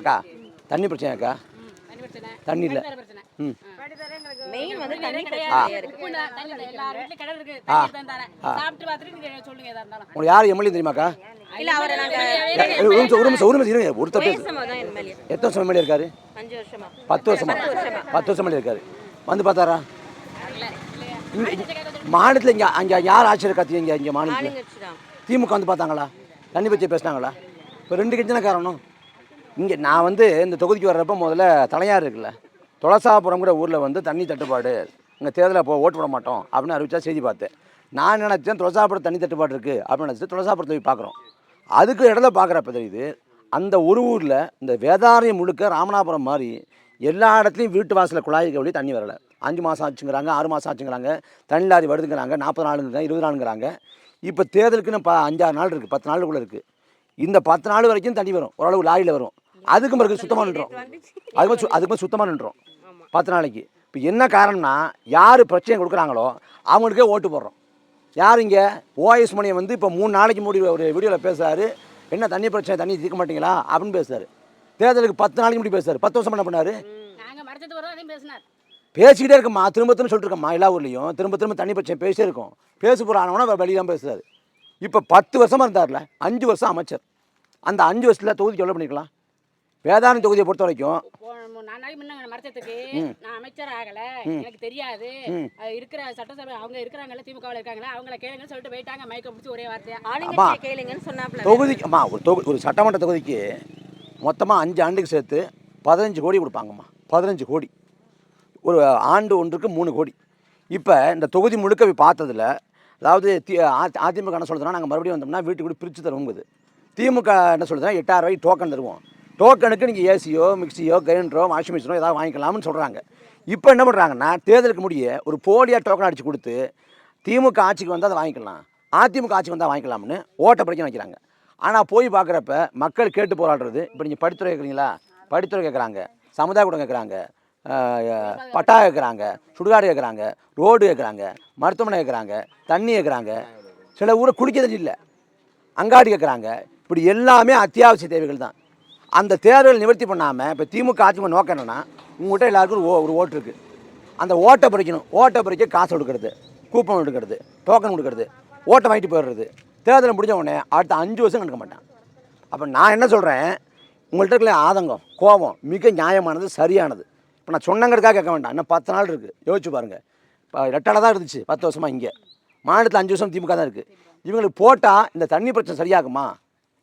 அக்கா தண்ணி பிரச்சனையாக்கா? தண்ணி இல்லை. ம் மெயின் வந்து தண்ணி உங்களுக்கு யார் எம்எல்ஏ தெரியுமாக்கா? ஒருத்தர் எத்தனை வருஷம் எம்எல்ஏ இருக்காரு? 10 வருஷமா 10 வருஷம் எம்எல்ஏ இருக்காரு. வந்து பார்த்தாரா? மாநிலத்தில் இங்கே அங்கே யார் ஆட்சி இருக்கா? இங்கே மாநிலத்தில் திமுக வந்து பார்த்தாங்களா? தண்ணி பற்றி பேசினாங்களா? இப்போ 2 கட்சி தான் காரணம். இங்கே நான் வந்து இந்த தொகுதிக்கு வர்றப்போ முதல்ல தலையார் இருக்குல்ல, துளசாபுரம்ங்கிற ஊரில் வந்து தண்ணி தட்டுப்பாடு, இங்கே தேர்தலில் ஓட்டு போட மாட்டோம் அப்படின்னு அறிவிச்சா செய்தி பார்த்தேன். நான் நினச்சேன் துளசாபுரம் தண்ணி தட்டுப்பாடு இருக்குது அப்படின்னு நினச்சிட்டு துளசாபுரத்தை போய் பார்க்குறோம். அதுக்கு இடத்துல பார்க்குறப்ப தெரியுது அந்த ஒரு ஊரில் இந்த வேதாரண்யம் முழுக்க ராமநாதபுரம் மாதிரி எல்லா இடத்துலையும் வீட்டு வாசலில் குழாய்க்கு வழி தண்ணி வரலை. 5 மாதம் ஆச்சுங்கிறாங்க, 6 மாதம் ஆச்சுங்கிறாங்க, தண்ணி லாரி வருதுங்கிறாங்க, 40 நாளுங்கிறாங்க, 20 நாளுங்கிறாங்க. இப்போ தேர்தலுக்குன்னு 5-6 நாள் இருக்குது, 10 நாளுக்குள்ளே இருக்குது. இந்த 10 நாள் வரைக்கும் தண்ணி வரும், ஓரளவு லாரியில் வரும். அதுக்கும் பிறகு சுத்தமாக நின்றோம். அதுக்கு சுத்தமாக நின்றோம் 10 நாளைக்கு. இப்போ என்ன காரணம்னா யார் பிரச்சனை கொடுக்குறாங்களோ அவங்களுக்கே ஓட்டு போடுறோம். யார் இங்கே ஓஎஸ் மணியை வந்து இப்போ 3 நாளைக்கு முடி ஒரு வீடியோவில் பேசுகிறாரு, என்ன தண்ணி பிரச்சனை, தண்ணி தீர்க்க மாட்டீங்களா அப்படின்னு பேசுகிறாரு. தேர்தலுக்கு 10 நாளைக்கு முடி பேசுகிறார். 10 வருஷம் என்ன பண்ணார்? பேசிக்கிட்டே இருக்கம்மா, திரும்ப சொல்லிட்டு இருக்கம்மா. எல்லா ஊர்லேயும் திரும்ப தண்ணி பிரச்சனை பேசிட்டே இருக்கும். பேச போகிற ஆனவனா வெளியெல்லாம் பேசுகிறாரு. இப்போ 10 வருஷமாக இருந்தார்ல, 5 வருஷம் அமைச்சர். அந்த 5 வருஷத்தில் தொகுதிக்கு எவ்வளோ பண்ணிக்கலாம்? வேதாரண்யம் தொகுதியை பொறுத்த வரைக்கும் நான் அமைச்சர் ஆகல, எனக்கு தெரியாது. இருக்கிற சட்டசபை அவங்க இருக்கிறாங்கல்ல, திமுகவில் இருக்காங்களா, அவங்கள கேளுங்கன்னு சொல்லிட்டு போயிட்டாங்க. மைக்க பிடிச்சி ஒரே வார்த்தையா கேளுங்கன்னு சொன்னாப்ல. தொகுதிக்கு அம்மா ஒரு சட்டமன்ற தொகுதிக்கு மொத்தமாக 5 ஆண்டுக்கு சேர்த்து 15 கோடி கொடுப்பாங்கம்மா. 15 கோடி. ஒரு ஆண்டு ஒன்றுக்கு 3 கோடி. இப்போ இந்த தொகுதி முழுக்க போய் பார்த்ததில், அதாவது அதிமுக என்ன சொல்லுதுன்னா நாங்கள் மறுபடியும் வந்தோம்னா வீட்டுக்கு கூட பிரித்து தருவோங்குது. திமுக என்ன சொல்லுதுன்னா 8000 ரூபாய்க்கு டோக்கன் தருவோம். டோக்கனுக்கு நீங்கள் ஏசியோ மிக்சியோ கிரைண்டரோ வாஷிங் மிஷினோ ஏதாவது வாங்கிக்கலாம்னு சொல்கிறாங்க. இப்போ என்ன பண்ணுறாங்கன்னா தேர்தலுக்கு முடிய ஒரு போலியாக டோக்கன் அடித்து கொடுத்து திமுக ஆட்சிக்கு வந்தால் அதை வாங்கிக்கலாம், அதிமுக ஆட்சிக்கு வந்தால் வாங்கிக்கலாம்னு ஓட்டை படிக்க வைக்கிறாங்க. ஆனால் போய் பார்க்குறப்ப மக்கள் கேட்டு போராடுறது, இப்போ நீங்கள் படித்துறை கேட்குறீங்களா, படித்துறை கேட்குறாங்க, சமுதாய கூடம் கேட்குறாங்க, பட்டா கேட்குறாங்க, சுடுகாடு கேட்குறாங்க, ரோடு கேட்குறாங்க, மருத்துவமனை கேட்குறாங்க, தண்ணி கேட்குறாங்க, சில ஊரை குடிக்க தண்ணி இல்லை, அங்காடி கேட்குறாங்க. இப்படி எல்லாமே அத்தியாவசிய தேவைகள் தான். அந்த தேவைகள் நிவர்த்தி பண்ணாமல் இப்போ திமுக ஆட்சி நோக்கம் என்னென்னா உங்கள்கிட்ட எல்லாருக்கும் ஒரு ஓட்டு இருக்குது, அந்த ஓட்டை பறிக்கணும். ஓட்டை பறிக்க காசு கொடுக்கறது, கூப்பன் கொடுக்கறது, டோக்கன் கொடுக்கறது, ஓட்டை வாங்கிட்டு போயிடுறது. தேர்தல் முடிஞ்ச உடனே அடுத்த 5 வருஷம் கண்டுக்க மாட்டான். அப்போ நான் என்ன சொல்கிறேன், உங்கள்கிட்ட இருக்கிற ஆதங்கம் கோபம் மிக நியாயமானது, சரியானது. இப்போ நான் சொன்னங்கிறதுக்காக கேட்க வேண்டாம். இன்னும் 10 நாள் இருக்குது, யோசிச்சு பாருங்கள். இப்போ ரெட்டால தான் இருந்துச்சு 10 வருஷமாக, இங்கே மாநிலத்தில் 5 வருஷம் திமுக தான் இருக்குது. இவங்களுக்கு போட்டால் இந்த தண்ணி பிரச்சனை சரியாகுமா,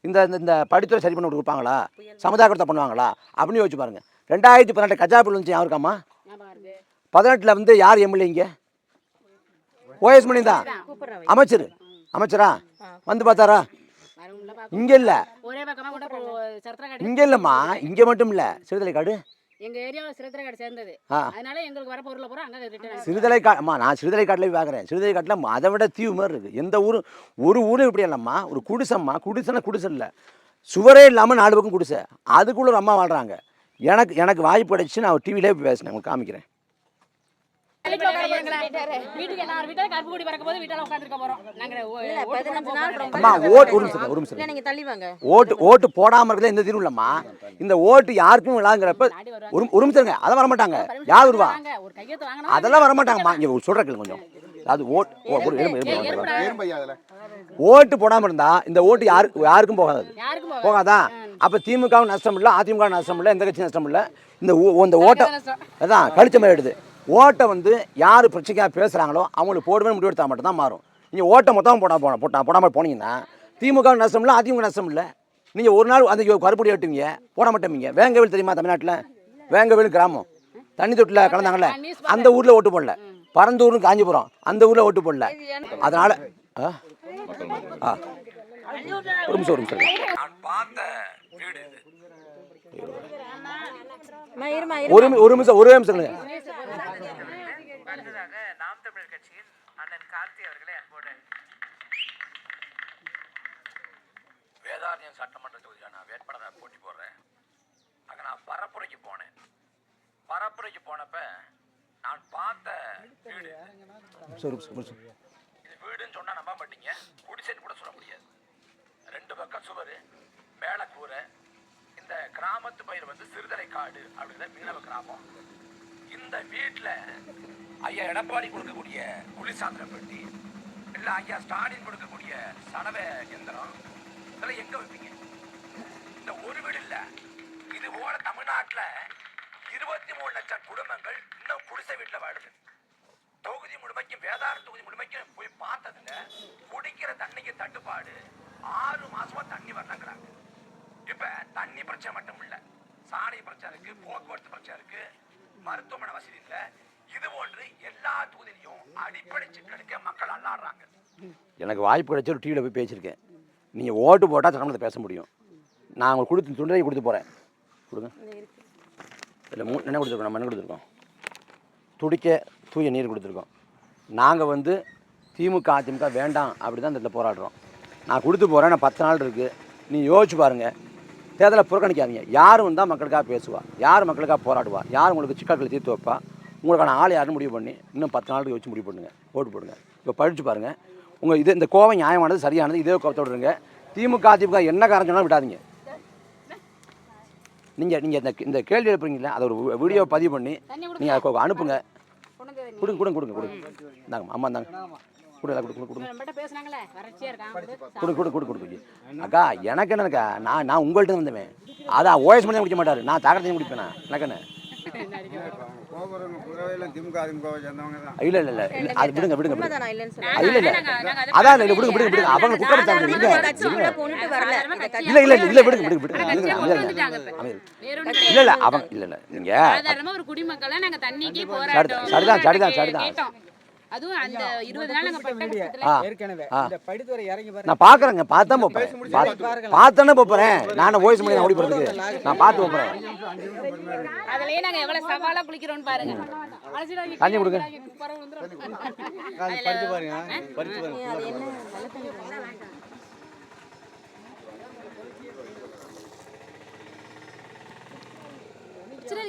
இந்த இந்த படித்துறை சரி பண்ணி கொடுப்பாங்களா, சமுதாய கூடத்தை பண்ணுவாங்களா அப்படின்னு யோசிச்சு பாருங்கள். 2018 கஜா புயல் வந்துச்சு யாருக்காமா? 18 வந்து யார் எம்எல்ஏ இங்கே? ஓஎஸ் மணி தான் அமைச்சரா வந்து பார்த்தாரா? இங்கே இல்லை, இங்கே இல்லைம்மா, இங்கே மட்டும் இல்லை, சிறுதலை காடு எங்க ஏரியாவில் சிறுதலை காடு சேர்ந்தது. அதனால எங்களுக்கு வர பொருளை பூரா அங்கே சிறுதலை காடுமா. நான் சிறுதலை காட்டில் போய் பார்க்குறேன். சிறுதலை காட்டில் அதை விட தீவு மாதிரி இருக்குது. எந்த ஊரும் ஒரு ஊரும் இப்படி இல்லைம்மா. ஒரு குடிசைம்மா, குடிசைன்னா குடிசை இல்லை, சுவரே இல்லாமல் 4 பக்கம் குடிசை, அதுக்குள்ள ஒரு அம்மா வாழ்கிறாங்க. எனக்கு வாய்ப்பு கிடைச்சி நான் டிவிலே போய் பேசினேன், உங்களுக்கு காமிக்கிறேன். ஓட்டு போடாம இருக்கிறது எந்த தீர்வும் இல்லம்மா. இந்த ஓட்டு யாருக்கும் விழாங்கிறப்ப ஒரு நிமிஷம் அதை வரமாட்டாங்க. யார் வருவா? அதெல்லாம் வரமாட்டாங்கம்மா. இங்க சொல்றேன் கொஞ்சம். அது ஓட்டு போடாம இருந்தா இந்த ஓட்டு யாருக்கும் போகாதா? அப்ப திமுக நஷ்டம் இல்லை, அதிமுக நஷ்டம் இல்லை, எந்த கட்சி நஷ்டம் இல்லை. இந்த ஓட்டை அதான் கழிச்ச மாதிரி எடுது. ஓட்டை வந்து யார் பிரச்சனைக்காக பேசுகிறாங்களோ அவங்களுக்கு போடுவேன் முடிவு எடுத்தால் மட்டும் தான் மாறும். நீங்கள் ஓட்டை மொத்தம் போடாமல் போனீங்கன்னா திமுக நஷ்டம் இல்லை, அதிமுக நஷ்டம் இல்லை. நீங்கள் ஒரு நாள் அந்த கருப்படி வெட்டுவீங்க, போட மாட்டேங்க. வேங்கவேல் தெரியுமா? தமிழ்நாட்டில் வேங்கவேல் கிராமம் தண்ணி தொட்டில் கலந்தாங்கல்ல, அந்த ஊரில் ஓட்டு போடல. பரந்தூர்னு காஞ்சிபுரம், அந்த ஊரில் ஓட்டு போடல. அதனால் ஒரு நிமிஷம் ஒரே நிமிஷம் நாம் தமிழர் கட்சியில் அண்ணன் கார்த்தி அவர்களை அன்போடு வேதாரண்யம் சட்டமன்ற தொகுதியில் நான் வேட்பாளராக போட்டி போடுறேன். அங்கே நான் பரப்புரைக்கு போனேன். பரப்புரைக்கு போனப்ப நான் பார்த்த வீடு, இது வீடுன்னு சொன்னா நம்ப மாட்டீங்க, குடிசைன்னு கூட சொல்ல முடியாது. 2 பக்கம் சுவர், மேல கூரை. இந்த கிராமத்து பயிர் வந்து தட்டுப்பாடு அப்படிங்கிற மீனவ கிராமம். இந்த வீட்டில் ஐயா எடப்பாடி கொடுக்கக்கூடிய குளிர்சாதன பெட்டி, இல்லை ஐயா ஸ்டாலின் கொடுக்கக்கூடிய சலவை எந்திரம், இதெல்லாம் எங்கே வைப்பீங்க? இந்த ஒரு வீடு இல்லை, இது போல தமிழ்நாட்டில் 23 லட்சம் குடும்பங்கள் இன்னும் குடிசை வீட்டில் வாழுது. தொகுதி முழுமைக்கும் வேதாரண்யம் தொகுதி முழுமைக்கும் போய் பார்த்ததுல குடிக்கிற தண்ணிக்கு தட்டுப்பாடு, 6 மாசமா தண்ணி வரலங்கிறாங்க. இப்ப தண்ணி பிரச்சனை மட்டும் இல்ல, சாலை பிரச்சனை இருக்கு, போக்குவரத்து பிரச்சனை இருக்கு, மருத்துவமனை வசதி இல்ல. இது போன்று எல்லா தொகுதியிலையும் அடிப்படை சிக்கலுக்கு மக்கள் அல்லாடுறாங்க. எனக்கு வாய்ப்பு கிடைச்ச ஒரு டிவியில் போய் பேசியிருக்கேன். நீங்கள் ஓட்டு போட்டால் சட்டமன்றத்தை பேச முடியும். நான் உங்களுக்கு கொடுத்து துண்டை கொடுத்து போகிறேன். கொடுங்க. இல்லை என்ன கொடுத்துருக்கோம்? நம்ம என்ன கொடுத்துருக்கோம்? துடிக்க தூய நீர் கொடுத்துருக்கோம். நாங்கள் வந்து திமுக அதிமுக வேண்டாம் அப்படி தான் இந்த இடத்துல போராடுறோம். நான் கொடுத்து போகிறேன். நான் 10 நாள் இருக்குது. நீ யோசிச்சு பாருங்கள். தேர்தலை புறக்கணிக்காதீங்க. யார் வந்தால் மக்களுக்காக பேசுவா, யார் மக்களுக்காக போராடுவா, யார் உங்களுக்கு சிக்கல்களை தீர்த்து வைப்பா, உங்களுக்கான ஆள் யாருன்னு முடிவு பண்ணி இன்னும் 10 நாளுக்கு வச்சு முடிவு பண்ணுங்கள். ஓட்டு போடுங்க. இப்போ படித்து பாருங்கள். உங்கள் இந்த கோவம் நியாயமானது, சரியானது. இதே கோபத்தோடு இருங்க. திமுக அதிமுக என்ன காரணம் சொன்னாலும் விடாதீங்க. நீங்கள் இந்த கேள்வி எழுப்புறீங்களா, அதை ஒரு வீடியோ பதிவு பண்ணி நீங்கள் அனுப்புங்க. கொடுங்க. இந்தாங்க அம்மா, இந்தாங்க கொடுங்க. அக்கா எனக்கு என்னக்கா, நான் உங்கள்கிட்ட வந்தவன். அதான் ஓஎஸ் பண்ணி முடிக்க மாட்டாரு, நான் தாக்கத்தையும் முடிப்பேனா? எனக்கு என்ன இல்ல அது விடுங்க. இல்ல அதான் இல்ல விடுங்க. அவங்க குற்றம் இல்ல அவங்க இல்ல நீங்க சரிதான். அதுவும் அந்த 20 நாள் நான் பாக்குறேங்க. பார்த்தா பார்த்தேன்னு போறேன். நானும் வாய்ஸ் பண்ணி ஓடி போறதுக்கு நான் பார்த்து போறேன். அதுலயே நாங்க எவ்வளவு சவாலா குளிக்கிறோம்னு பாருங்க. தண்ணி கொடுங்க. படிச்சு பாருங்க.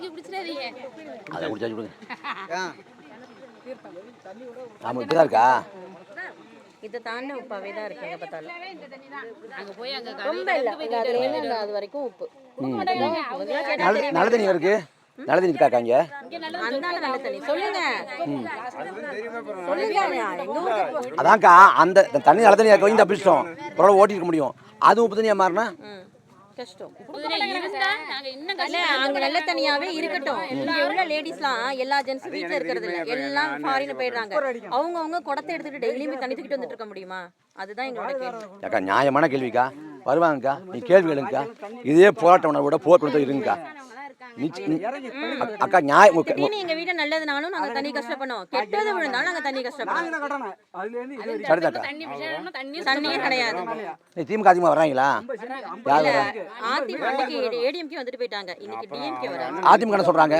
குடிச்சிடாதீங்க. அதை குடிச்சாச்சு கொடுங்க. ஆமா இப்படிதான் இருக்கா? இதை தாண்டி உப்பாவே தான் இருக்கு. எங்க பார்த்தாலும் அங்க போய் அங்க ரொம்ப இல்ல, அதுல இருந்து அது வரைக்கும் உப்பு. நல்ல தண்ணி இருக்கு. நல்ல தண்ணி இருக்காக்கா இங்க? அந்தால நல்ல தண்ணி சொல்லுங்க. அதான்க்கா அந்த தண்ணி நல்ல தண்ணி இருக்க இந்த அபிஷ்டம் பரவாயில்ல ஓட்டி இருக்க முடியும். அது உப்பு தண்ணியா மாறினா கஷ்டம். இருந்தா அங்க நல்ல தனியாவே இருக்கட்டும். இங்க உள்ள லேடிஸ்லாம் எல்லா ஜென்ஸ் வீட்ல இருக்கிறது இல்ல, எல்லாம் ஃபாரின் போயிடுறாங்க. அவங்க குடத்தை எடுத்துட்டு டெய்லியுமே தண்ணி தூக்கிட்டு வந்துட்டு இருக்க முடியுமா? அதுதான் எங்களோட கேள்வி. அக்கா நியாயமான கேள்விக்கா. வருவாங்கக்கா, நீ கேள்வி கேளுங்கக்கா. இதே போராட்டம் விட போர் கொடுத்தா இருங்கக்கா. அக்கா நியாயம். எங்க வீட்டுல நல்லதுனாலும் நாங்க தண்ணி கஷ்டப்படும், கெட்டது விழுந்தாலும் நாங்க தண்ணி கஷ்டப்படும். தண்ணியே கிடையாது. திமுக அதிகமா வர்றாங்களா? அதிமுக ஏடிஎம்கே வந்துட்டு போயிட்டாங்க. இன்னைக்கு டிஎம்கே வராங்க. அதிமுக சொல்றாங்க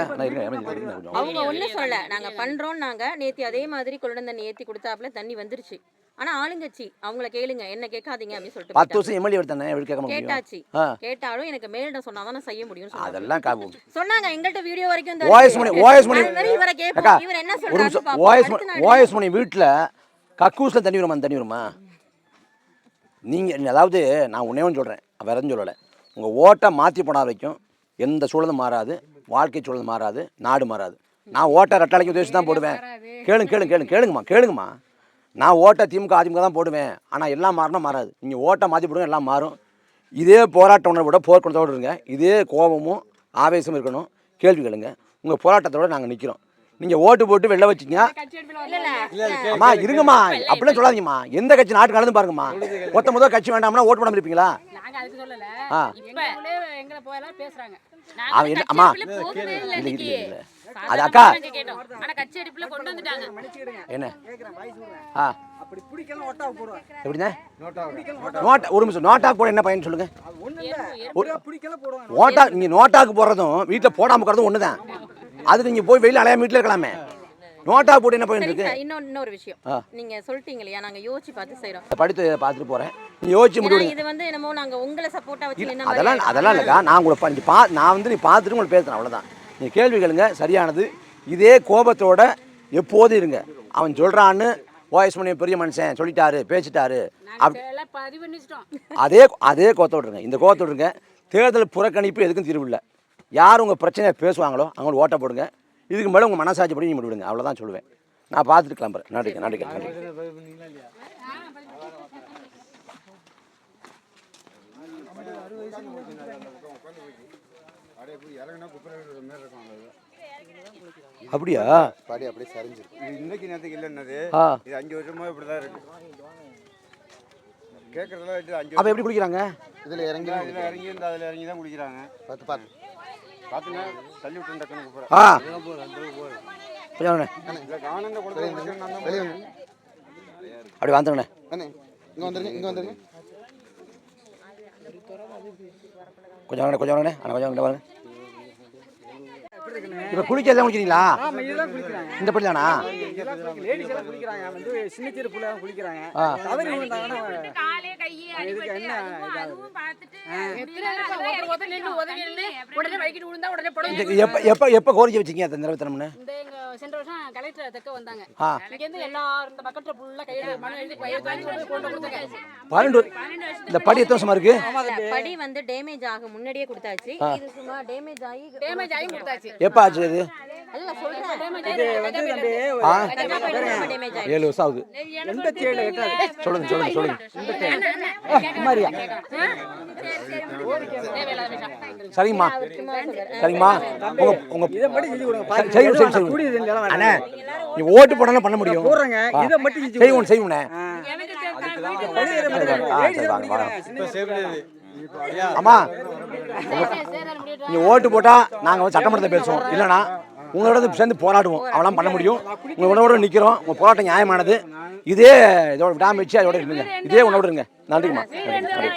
அவங்க ஒண்ணும் சொல்லல, நாங்க பண்றோம். நாங்க நேத்தி அதே மாதிரி கொள்ளுடன் தண்ணி ஏத்தி கொடுத்தாப்புல தண்ணி வந்துருச்சு. ஆனா ஆளுங்கட்சி அவங்கள கேளுங்க, என்ன கேட்காதீங்க அப்படின்னு சொல்லிட்டு 10 வருஷம் எம்எல்ஏ எடுத்தானே கேட்க முடியும். கேட்டாச்சு. கேட்டாலும் எனக்கு மேலிடம் சொன்னாதான் நான் செய்ய முடியும் அதெல்லாம் காபு சொன்னாங்க. எங்கள்ட்ட வீடியோ வரைக்கும் வாய்ஸ் பண்ணி இவரை கேட்போம். இவர் என்ன சொல்றாரு? வாய்ஸ் பண்ணி வீட்டுல கக்கூஸ்ல தண்ணி வருமா? நீங்க அதாவது நான் ஒன்னே ஒன்று சொல்றேன், வேற எதுவும் சொல்லலை. உங்க ஓட்டை மாற்றி போன வரைக்கும் எந்த சூழலும் மாறாது, வாழ்க்கை சூழல் மாறாது, நாடு மாறாது. நான் ஓட்டை ரெட்டாளைக்கு உதவி தான் போடுவேன். கேளுங்கம்மா. நான் ஓட்டை திமுக அதிமுக தான் போடுவேன். ஆனால் எல்லாம் மாறினா மாறாது. நீங்கள் ஓட்டை மாற்றி போடுங்க, எல்லாம் மாறும். இதே போராட்ட உணர்வோட போர்க்குணத்தோடு இருங்க. இதே கோபமும் ஆவேசமும் இருக்கணும். கேள்வி கேளுங்க. உங்கள் போராட்டத்தோடு நாங்கள் நிற்கிறோம். நீங்கள் ஓட்டு போட்டு வெளில வச்சிங்க. அம்மா இருங்கம்மா, அப்படிலாம் சொல்லாதீங்கம்மா. எந்த கட்சி நாட்டுக்கு நடந்து பாருங்கம்மா. முதல் கட்சி வேண்டாம்னா ஓட்டு போடாமல் இருப்பீங்களா? அம்மா அது அக்கா என்ன எப்படிங்க ஒரு நிமிஷம் நோட்டாக்கு போட என்ன பயன் சொல்லுங்க. நோட்டா நீங்க நோட்டாக்கு போடுறதும் வீட்டில் போடாம இருக்கிறதும் ஒண்ணுதான். அது நீங்க போய் வெயில அலையாம வீட்டில் இருக்கலாமே. நோட்டா போட்டு என்ன பயன் இருக்கு? இன்னொரு விஷயம் நீங்க சொல்லிட்டீங்க இல்லையா, நாங்க யோசிச்சு பார்த்து செய்றோம். படித்து பார்த்துட்டு போறேன். நீ யோசிச்சு முடிவு. இது வந்து என்னமோ நாங்க உங்களை சப்போர்ட்டா வச்சு என்ன அதெல்லாம் இல்லக்கா. நான் உங்களை நான் வந்து நீ பார்த்துட்டு உங்களுக்கு பேசுறேன், அவ்வளவுதான். நீ கேள்வி கேளுங்க, சரியானது. இதே கோபத்தோட எப்போதும் இருங்க. அவன் சொல்றான்னு வாய்ஸ் பண்ணி பெரிய மனுஷன் சொல்லிட்டாரு பேசிட்டாரு அதே கோபத்தோடு இருங்க. இந்த கோபத்தோடு இருங்க. தேர்தல் புறக்கணிப்பு எதுக்கும் தீர்வு இல்லை. யார் உங்கள் பிரச்சனையை பேசுவாங்களோ அவங்களுக்கு ஓட்ட போடுங்க. இதுக்கு மேலே உங்கள் மனசாட்சிப்படி நீங்கள் விடுங்க. அவ்வளோதான் சொல்லுவேன். நான் பார்த்துட்டு கிளம்புறேன். நன்றிங்க நன்றிங்க நன்றி. அப்படியா? படி அப்படியே சரிஞ்சிருக்கு. இது இன்னைக்கு நேரத்துக்கு இல்லைன்னது. இது 5 வருஷமா இப்படி தான் இருக்கு. கேட்கறதெல்லாம் 5 அப்போ எப்படி குடிக்கிறாங்க? இதில் இறங்கி இருந்து அதில் இறங்கி தான் குடிக்கிறாங்க. பார்த்துங்க தள்ளி விட்டு டக்குன்னு கூப்பிட்றேன். அப்படி வந்துங்கண்ணே. இங்கே வந்துருங்க, இங்கே வந்துருங்க. கொஞ்சம் வாங்கண்ணே, கொஞ்சம் வாங்கண்ணே. ஆனால் கொஞ்சம் வாங்க வாங்க. இப்போ குளிக்கிறதா குளிக்கிறீங்களா? இந்த படி தானா? லேடிஸ் எல்லாம் குளிக்கிறாங்க, வந்து சின்ன சிறு பிள்ளை குளிக்கிறாங்க. தவறி விழுந்தாங்கன்னா எப்போ கோரிக்கை வச்சிங்க அதை நிறைவேற்றணும்னு? இந்த எங்க சென்ற வருஷம் கலெக்டர் தெக்க வந்தாங்க. இங்க இருந்து எல்லாரும் இந்த பக்கத்துல ஃபுல்லா கையில மனு எழுதி கொண்டு கொடுத்தாங்க. 12 இந்த படி எத்தனை வருஷமா இருக்கு? படி வந்து டேமேஜ் ஆக முன்னாடியே கொடுத்தாச்சு. இது சும்மா டேமேஜ் ஆகி கொடுத்தாச்சு. எப்போ ஆச்சு இது? இல்ல சொல்றேன். டேமேஜ் ஆகி 7 வருஷம் ஆகுது. 87 எட்டாது. சொல்லுங்க சொல்லுங்க சொல்லுங்க. சரிங்கம்மா சரிங்கம்மா. உங்க இதை மட்டும் செஞ்சு கொடுங்க. செய்யும் செய்யும் கூடியது இல்லையா? அண்ணே நீ ஓட்டு போடலாம் பண்ண முடியும். போடுறேங்க, இதை மட்டும் செஞ்சு செய்வோம் செய்வோண்ணே. அம்மா நீ ஓட்டு போட்டா நாங்க வந்து சட்டமன்றத்தை பேசுவோம். இல்லைன்னா உங்களோட சேர்ந்து போராடுவோம். அவெல்லாம் பண்ண முடியும். உங்களோட நிற்கிறோம். உங்க போராட்டம் நியாயமானது. இதே இதோட விடாம வச்சு அதோட இருங்க. இதே உன்னோட இருங்க. நன்றிங்கம்மா. நன்றி.